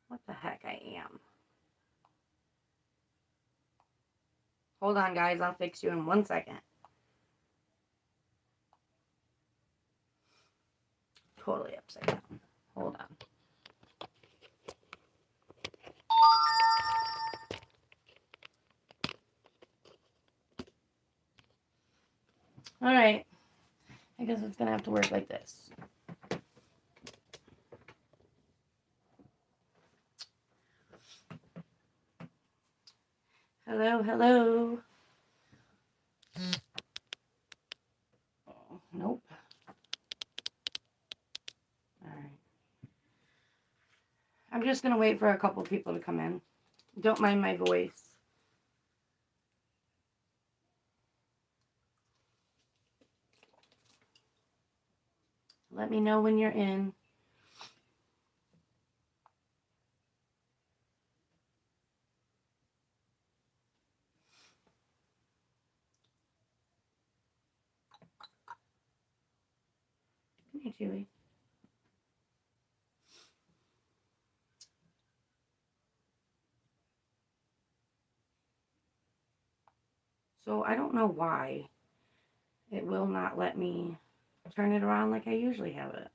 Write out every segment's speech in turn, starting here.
what the heck I am. Hold on, guys. I'll fix you in 1 second. Totally upside down. Hold on. All right. I guess it's going to have to work like this. Hello, hello. Oh, nope. All right. I'm just going to wait for a couple people to come in. Don't mind my voice. Let me know when you're in. Come here, Chewy. So I don't know why it will not let me turn it around like I usually have it.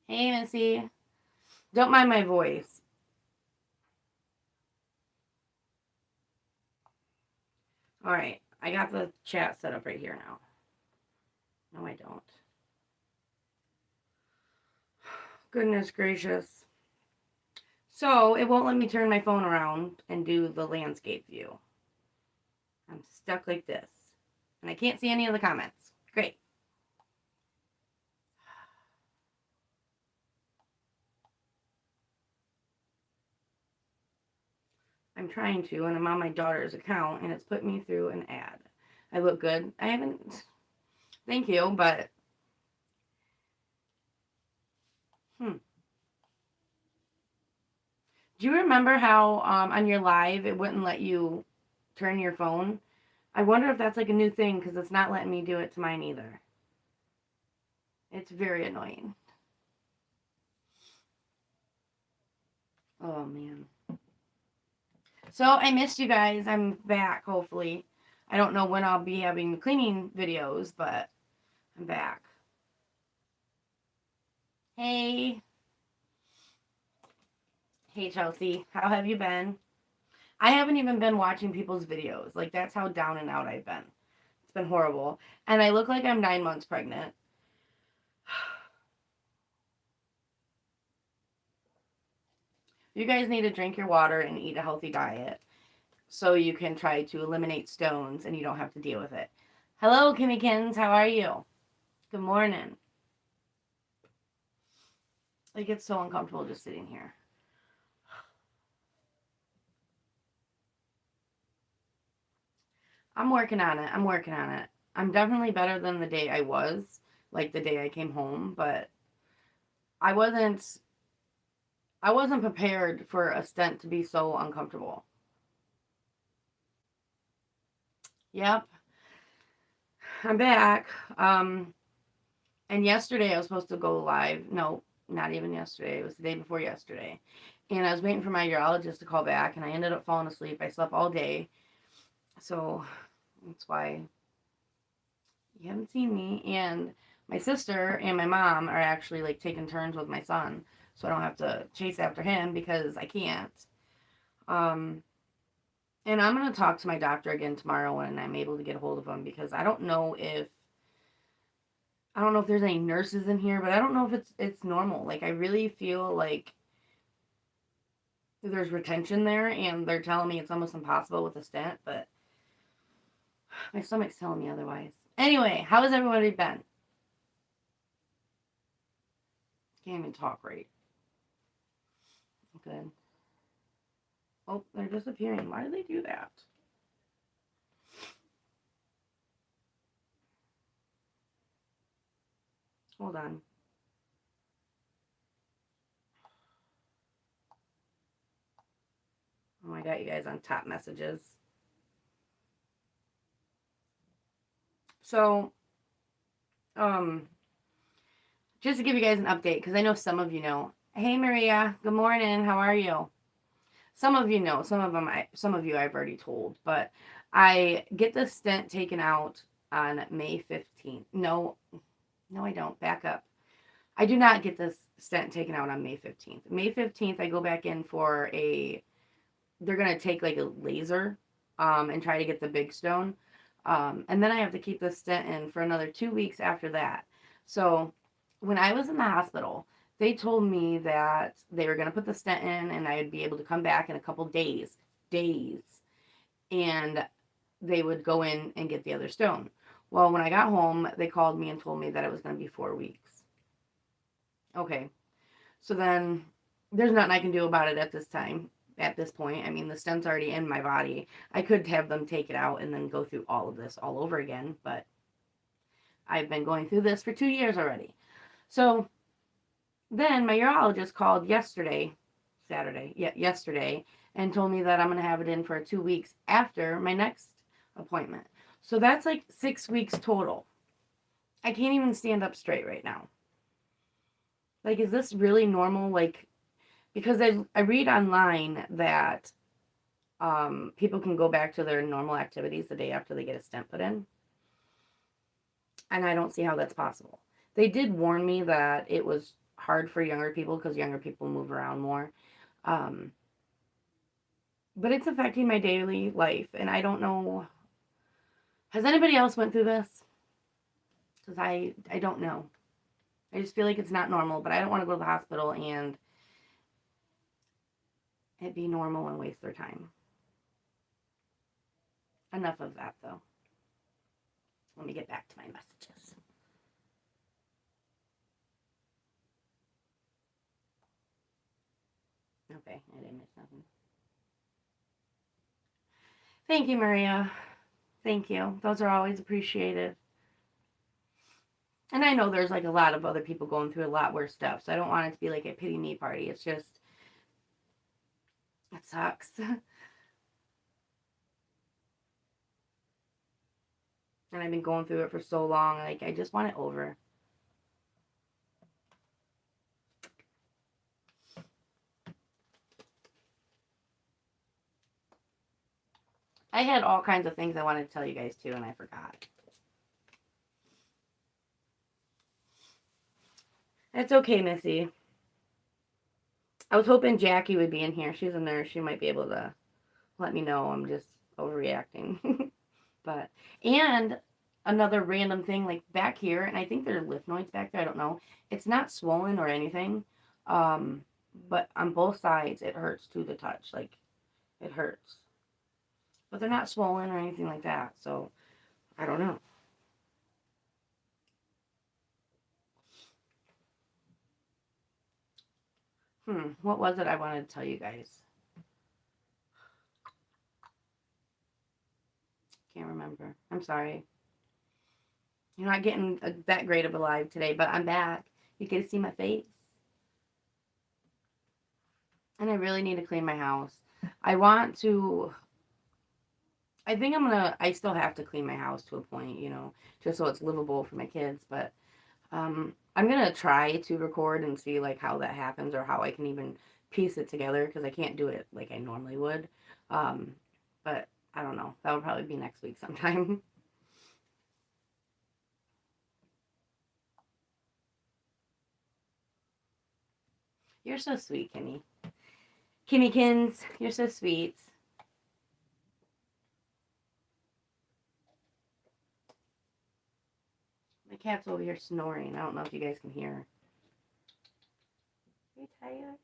Hey, Missy. Don't mind my voice. All right. I got the chat set up right here now. No, I don't. Goodness gracious. So it won't let me turn my phone around and do the landscape view. I'm stuck like this. And I can't see any of the comments. Great. I'm trying to, and I'm on my daughter's account, and it's put me through an ad. I look good. I haven't. Thank you, but. Do you remember how on your live it wouldn't let you turn your phone? I wonder if that's like a new thing because it's not letting me do it to mine either. It's very annoying. Oh, man. So I missed you guys. I'm back, hopefully. I don't know when I'll be having cleaning videos, but I'm back. Hey. Hey, Chelsea. How have you been? I haven't even been watching people's videos. Like, that's how down and out I've been. It's been horrible. And I look like I'm 9 months pregnant. You guys need to drink your water and eat a healthy diet so you can try to eliminate stones and you don't have to deal with it. Hello, Kimmykins. How are you? Good morning. It gets so uncomfortable just sitting here. I'm working on it. I'm working on it. I'm definitely better than the day I was, like the day I came home, but I wasn't prepared for a stent to be so uncomfortable. Yep. I'm back. And yesterday I was supposed to go live. No, not even yesterday. It was the day before yesterday. And I was waiting for my urologist to call back, and I ended up falling asleep. I slept all day. So that's why you haven't seen me. And my sister and my mom are actually like taking turns with my son. So I don't have to chase after him because I can't. And I'm going to talk to my doctor again tomorrow when I'm able to get a hold of him because I don't know if there's any nurses in here, but I don't know if it's normal. Like I really feel like there's retention there and they're telling me it's almost impossible with a stent, but my stomach's telling me otherwise. Anyway, how has everybody been? Can't even talk right. Good. Oh, they're disappearing. Why do they do that? Hold on. Oh, I got you guys on top messages. So, just to give you guys an update, because I know some of you know. Hey Maria, good morning. How are you? Some of you know, some of you I've already told, but I get the stent taken out on May 15th. No, I don't. Back up. I do not get this stent taken out on May 15th. May 15th, I go back in for they're going to take like a laser and try to get the big stone. And then I have to keep the stent in for another 2 weeks after that. So when I was in the hospital, they told me that they were going to put the stent in and I would be able to come back in a couple days, and they would go in and get the other stone. Well, when I got home, they called me and told me that it was going to be 4 weeks. Okay. So then there's nothing I can do about it at this time, at this point. I mean, the stent's already in my body. I could have them take it out and then go through all of this all over again, but I've been going through this for 2 years already. So then my urologist called yesterday, and told me that I'm going to have it in for 2 weeks after my next appointment. So that's like 6 weeks total. I can't even stand up straight right now. Like, is this really normal? Like, because I read online that people can go back to their normal activities the day after they get a stent put in. And I don't see how that's possible. They did warn me that it was hard for younger people because younger people move around more. But it's affecting my daily life. And I don't know. Has anybody else went through this? Because I don't know. I just feel like it's not normal. But I don't want to go to the hospital and it be normal and waste their time. Enough of that, though. Let me get back to my messages. Okay, I didn't miss nothing. Thank you, Maria. Thank you. Those are always appreciated. And I know there's like a lot of other people going through a lot worse stuff, so I don't want it to be like a pity me party. It's just, it sucks. And I've been going through it for so long, like I just want it over. I had all kinds of things I wanted to tell you guys too, and I forgot. It's okay, Missy. I was hoping Jackie would be in here. She's a nurse. She might be able to let me know I'm just overreacting. But, and another random thing, like back here, and I think there are lymph nodes back there, I don't know. It's not swollen or anything. But on both sides, it hurts to the touch. Like, it hurts. But they're not swollen or anything like that. So, I don't know. What was it I wanted to tell you guys? Can't remember. I'm sorry. You're not getting that great of a live today, but I'm back. You get to see my face. And I really need to clean my house. I want to. I think I still have to clean my house to a point, just so it's livable for my kids. But I'm going to try to record and see like how that happens or how I can even piece it together because I can't do it like I normally would. But I don't know. That would probably be next week sometime. You're so sweet, Kimmy. Kimmykins, you're so sweet. My cat's over here snoring. I don't know if you guys can hear her. Are you tired?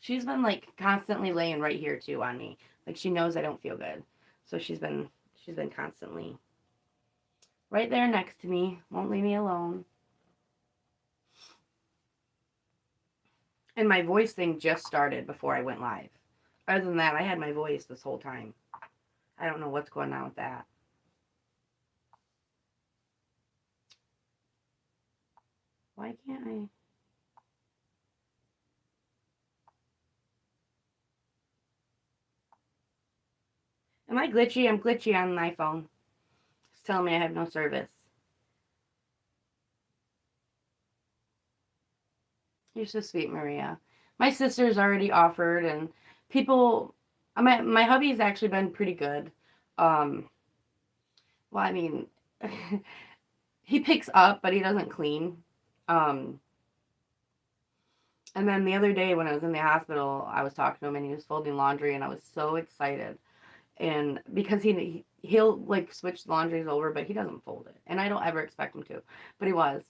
She's been like constantly laying right here too on me. Like she knows I don't feel good. So she's been constantly right there next to me. Won't leave me alone. And my voice thing just started before I went live. Other than that, I had my voice this whole time. I don't know what's going on with that. Why can't I? Am I glitchy? I'm glitchy on my phone. It's telling me I have no service. You're so sweet, Maria. My sister's already offered, and people. My hubby's actually been pretty good. Um, well, I mean, he picks up, but he doesn't clean. Um, and then the other day when I was in the hospital, I was talking to him, and he was folding laundry, and I was so excited. And because he'll like switch the laundries over, but he doesn't fold it, and I don't ever expect him to, but he was.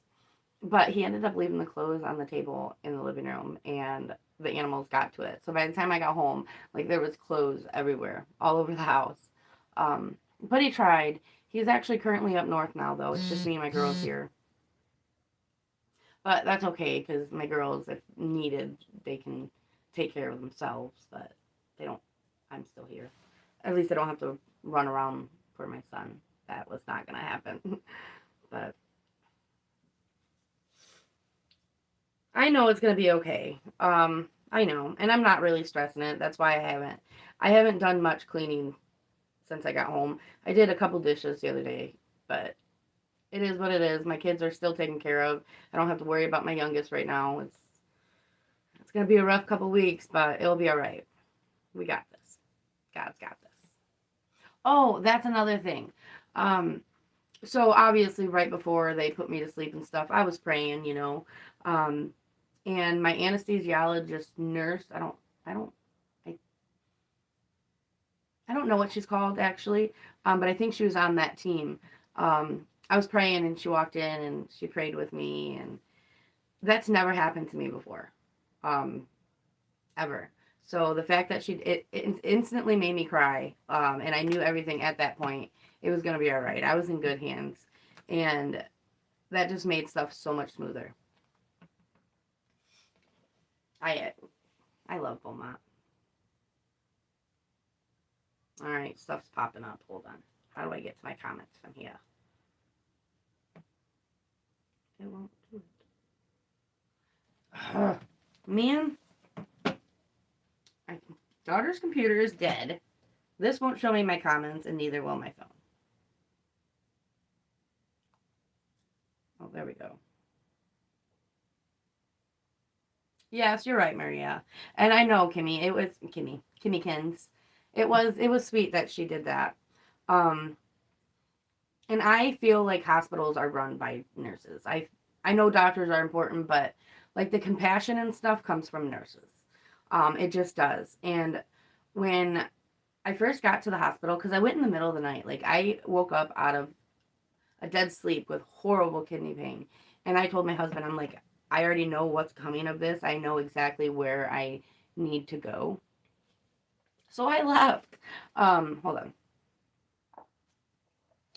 But he ended up leaving the clothes on the table in the living room, and the animals got to it. So by the time I got home, like there was clothes everywhere, all over the house. But he tried. He's actually currently up north now, though. It's just me and my girls here. But that's okay because my girls, if needed, they can take care of themselves. But they don't. I'm still here. At least I don't have to run around for my son. That was not gonna happen. But I know it's gonna be okay. I know, and I'm not really stressing it. That's why I haven't done much cleaning since I got home. I did a couple dishes the other day, but it is what it is. My kids are still taken care of. I don't have to worry about my youngest right now. It's gonna be a rough couple weeks, but it'll be all right. We got this. God's got this. Oh, that's another thing. Um, so obviously right before they put me to sleep and stuff, I was praying, Um, and my anesthesiologist nurse, I don't, I, I don't know what she's called actually, but I think she was on that team. I was praying and she walked in and she prayed with me, and that's never happened to me before, um, ever. So the fact that it instantly made me cry, and I knew everything at that point. It was gonna be all right. I was in good hands, and that just made stuff so much smoother. I I love Beaumont. All right, stuff's popping up. Hold on. How do I get to my comments from here? It won't do it. Man, my daughter's computer is dead. This won't show me my comments, and neither will my phone. Oh, there we go. Yes, you're right, Maria. And I know Kimmy. It was Kimmy Kins. It was sweet that she did that. Um, and I feel like hospitals are run by nurses. I know doctors are important, but like the compassion and stuff comes from nurses. It just does. And when I first got to the hospital, because I went in the middle of the night, like I woke up out of a dead sleep with horrible kidney pain, and I told my husband, I'm like, I already know what's coming of this. I know exactly where I need to go. So I left. Hold on.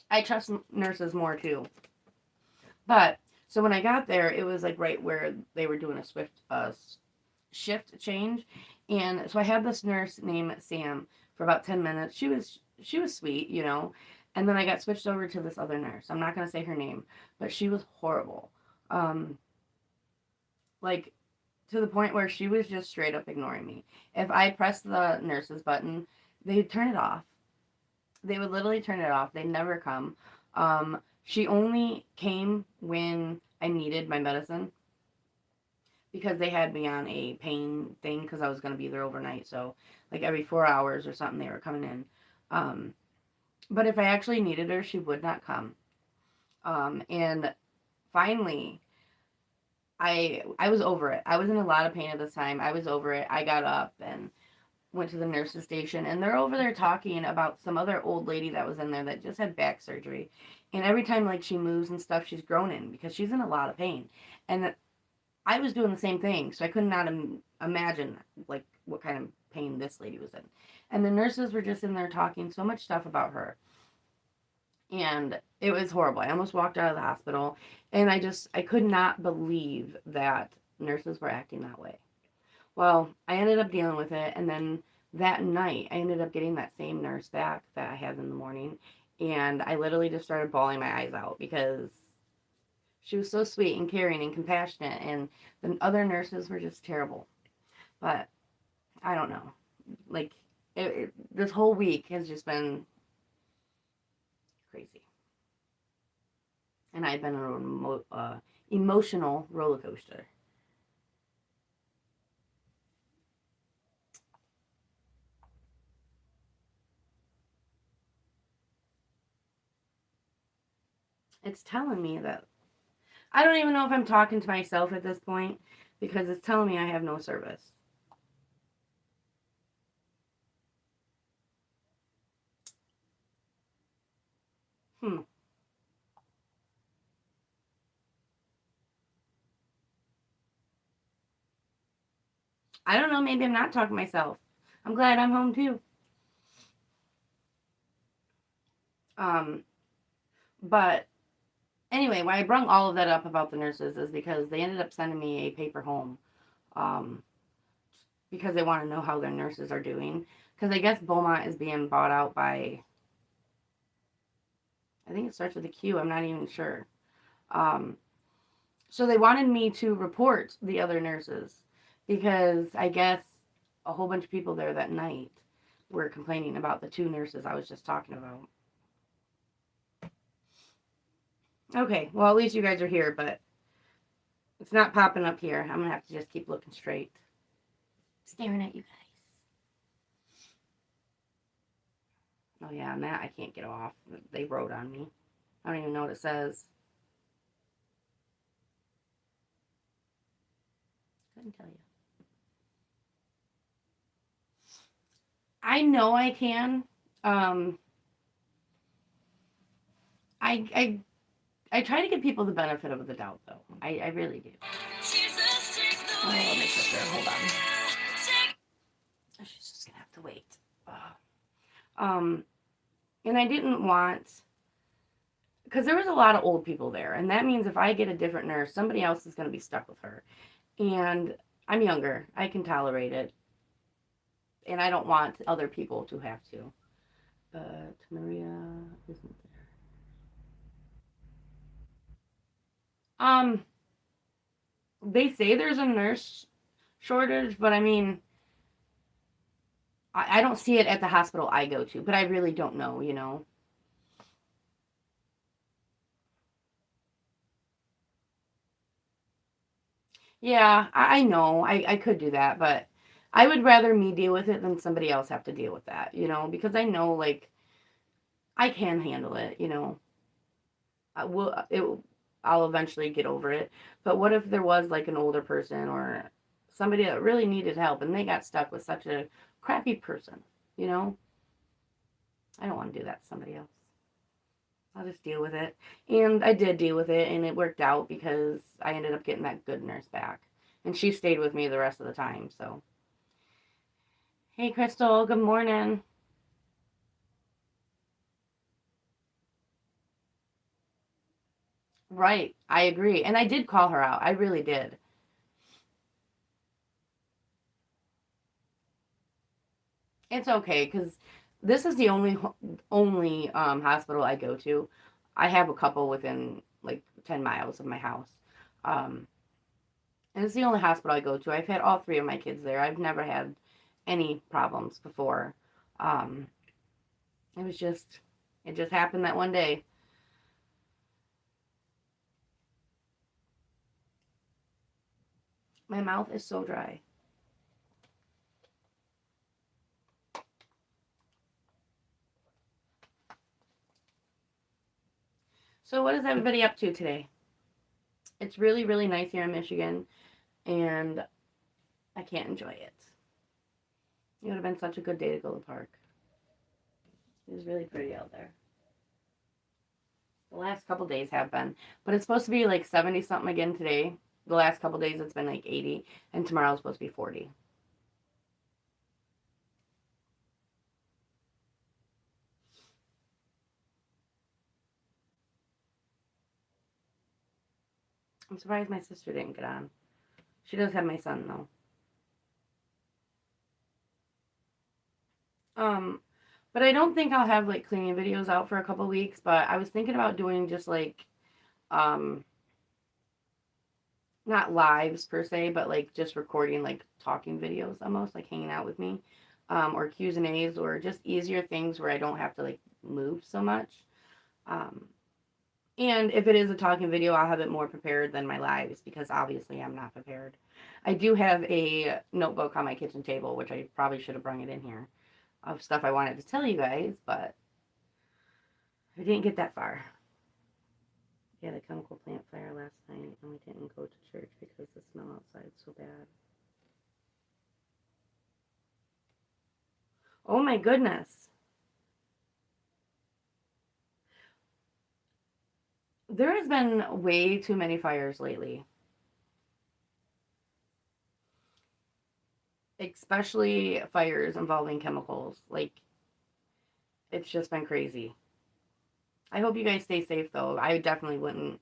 I trust nurses more too. But so when I got there, it was like right where they were doing a shift change, and so I had this nurse named Sam for about 10 minutes. She was sweet, and then I got switched over to this other nurse. I'm not gonna say her name, but she was horrible. Um, like to the point where she was just straight up ignoring me. If I pressed the nurse's button, they'd turn it off. They would literally turn it off. They'd never come. She only came when I needed my medicine because they had me on a pain thing because I was going to be there overnight. So, like every 4 hours or something, they were coming in. Um, but if I actually needed her, she would not come. And finally, I was over it. I was in a lot of pain at this time. I was over it. I got up and went to the nurse's station, and they're over there talking about some other old lady that was in there that just had back surgery. And every time like she moves and stuff, she's groaning because she's in a lot of pain. And I was doing the same thing, so I could not imagine like what kind of pain this lady was in. And the nurses were just in there talking so much stuff about her. And it was horrible. I almost walked out of the hospital, and I could not believe that nurses were acting that way. Well, I ended up dealing with it, and then that night, I ended up getting that same nurse back that I had in the morning, and I literally just started bawling my eyes out because she was so sweet and caring and compassionate, and the other nurses were just terrible. But I don't know. Like, this whole week has just been crazy, and I've been on an emotional roller coaster. It's telling me that I don't even know if I'm talking to myself at this point because it's telling me I have no service. Hmm. I don't know. Maybe I'm not talking to myself. I'm glad I'm home too. Um, but anyway, why I brung all of that up about the nurses is because they ended up sending me a paper home. Um, because they want to know how their nurses are doing. Because I guess Beaumont is being bought out by, I think it starts with a Q. I'm not even sure. Um, so they wanted me to report the other nurses because I guess a whole bunch of people there that night were complaining about the two nurses I was just talking about. Okay, well, at least you guys are here, but it's not popping up here. I'm going to have to just keep looking straight. Staring at you guys. Oh, yeah, and that I can't get off. They wrote on me. I don't even know what it says. Couldn't tell you. I know I can. Um, I I try to give people the benefit of the doubt, though. I really do. Oh, my sister, hold on. She's just gonna have to wait. Um, and I didn't want because there was a lot of old people there, and that means if I get a different nurse, somebody else is gonna be stuck with her. And I'm younger. I can tolerate it, and I don't want other people to have to. But Maria isn't there. They say there's a nurse shortage, but I mean, I don't see it at the hospital I go to, but I really don't know, you know. Yeah, I know. I could do that, but I would rather me deal with it than somebody else have to deal with that, you know, because I know like I can handle it, you know. I'll eventually get over it. But what if there was like an older person or somebody that really needed help and they got stuck with such a crappy person, you know? I don't want to do that to somebody else. I'll just deal with it. And I did deal with it, and it worked out because I ended up getting that good nurse back. And she stayed with me the rest of the time, so. Hey, Crystal, good morning. Right, I agree. And I did call her out. I really did. It's okay because this is the only hospital I go to. I have a couple within like 10 miles of my house. Um, and it's the only hospital I go to. I've had all three of my kids there. I've never had any problems before. Um, it was just, it just happened that one day. My mouth is so dry. So, what is everybody up to today? It's really, really nice here in Michigan, and I can't enjoy it. It would have been such a good day to go to the park. It was really pretty out there. The last couple days have been, but it's supposed to be like 70 something again today. The last couple days it's been like 80, and tomorrow's supposed to be 40. I'm surprised my sister didn't get on. She does have my son though. Um, but I don't think I'll have like cleaning videos out for a couple weeks. But I was thinking about doing just like um, not lives per se, but like just recording like talking videos almost like hanging out with me, or Q's and A's or just easier things where I don't have to like move so much. Um, and if it is a talking video, I'll have it more prepared than my lives because obviously I'm not prepared. I do have a notebook on my kitchen table, which I probably should have brought it in here of stuff I wanted to tell you guys, but I didn't get that far. We had a chemical plant fire last night, and we didn't go to church because the smell outside is so bad. Oh my goodness. There has been way too many fires lately. Especially fires involving chemicals. Like, it's just been crazy. I hope you guys stay safe, though. I definitely wouldn't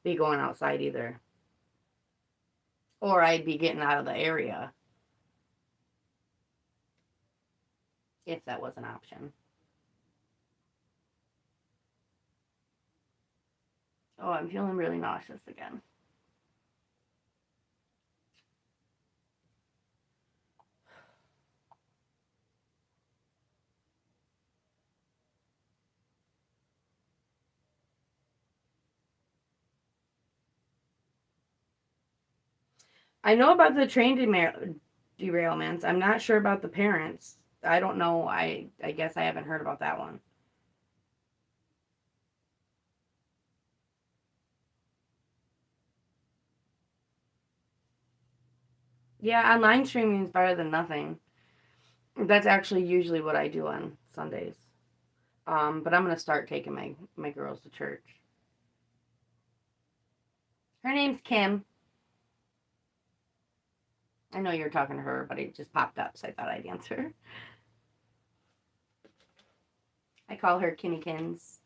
be going outside either. Or I'd be getting out of the area if that was an option. Oh, I'm feeling really nauseous again. I know about the train derailments. I'm not sure about the parents. I don't know. I guess I haven't heard about that one. Yeah, online streaming is better than nothing. That's actually usually what I do on Sundays. But I'm gonna start taking my girls to church. Her name's Kim. I know you're talking to her, but it just popped up, so I thought I'd answer. I call her Kimmykins.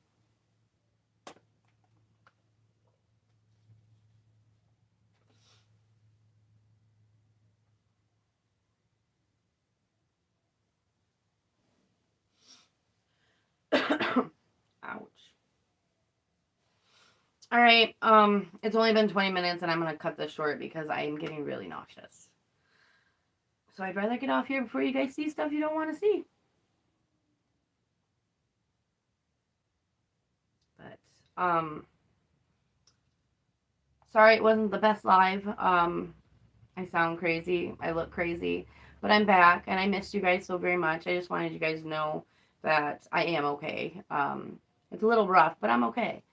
Ouch. All right. It's only been 20 minutes, and I'm gonna cut this short because I am getting really nauseous. So I'd rather get off here before you guys see stuff you don't want to see. But sorry it wasn't the best live. I sound crazy. I look crazy, but I'm back, and I missed you guys so very much. I just wanted you guys to know that I am okay. It's a little rough, but I'm okay.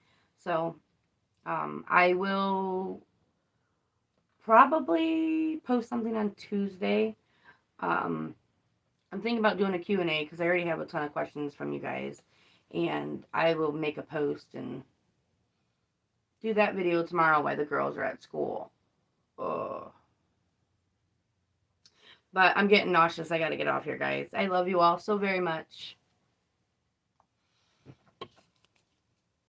So I will probably post something on Tuesday. Um, I'm thinking about doing a Q&A because I already have a ton of questions from you guys. And I will make a post and do that video tomorrow while the girls are at school. Ugh. But I'm getting nauseous. I got to get off here, guys. I love you all so very much.